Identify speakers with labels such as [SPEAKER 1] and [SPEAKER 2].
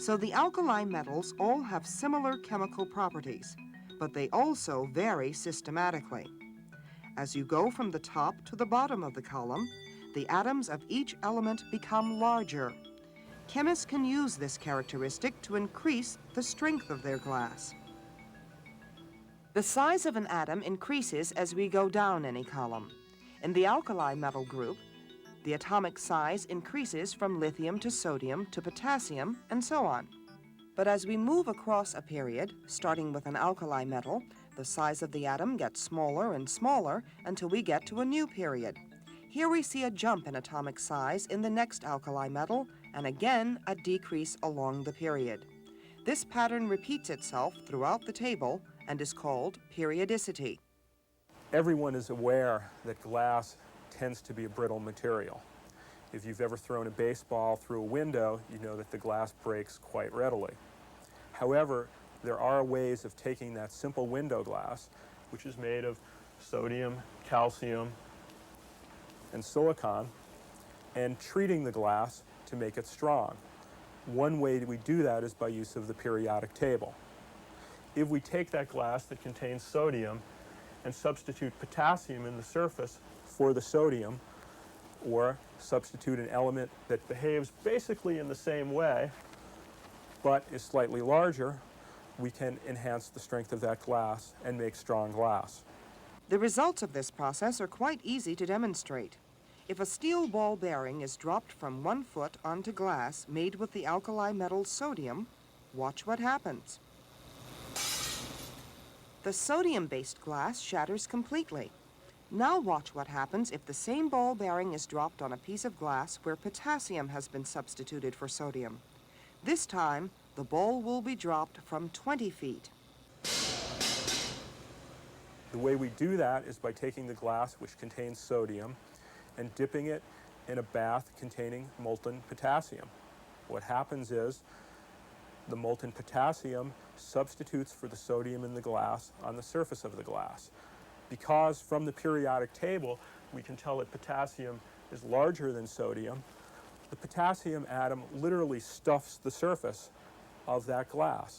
[SPEAKER 1] So the alkali metals all have similar chemical properties, but they also vary systematically. As you go from the top to the bottom of the column, the atoms of each element become larger. Chemists can use this characteristic to increase the strength of their glass. The size of an atom increases as we go down any column. In the alkali metal group, the atomic size increases from lithium to sodium to potassium and so on. But as we move across a period, starting with an alkali metal, the size of the atom gets smaller and smaller until we get to a new period. Here we see a jump in atomic size in the next alkali metal, and again a decrease along the period. This pattern repeats itself throughout the table and is called periodicity.
[SPEAKER 2] Everyone is aware that glass tends to be a brittle material. If you've ever thrown a baseball through a window, you know that the glass breaks quite readily. However, there are ways of taking that simple window glass, which is made of sodium, calcium, and silicon, and treating the glass to make it strong. One way that we do that is by use of the periodic table. If we take that glass that contains sodium and substitute potassium in the surface for the sodium, or substitute an element that behaves basically in the same way but is slightly larger, we can enhance the strength of that glass and make strong glass.
[SPEAKER 1] The results of this process are quite easy to demonstrate. If a steel ball bearing is dropped from 1 foot onto glass made with the alkali metal sodium, watch what happens. The sodium-based glass shatters completely. Now watch what happens if the same ball bearing is dropped on a piece of glass where potassium has been substituted for sodium. This time, the ball will be dropped from 20 feet.
[SPEAKER 2] The way we do that is by taking the glass which contains sodium and dipping it in a bath containing molten potassium. What happens is the molten potassium substitutes for the sodium in the glass on the surface of the glass. Because from the periodic table we can tell that potassium is larger than sodium, the potassium atom literally stuffs the surface of that glass.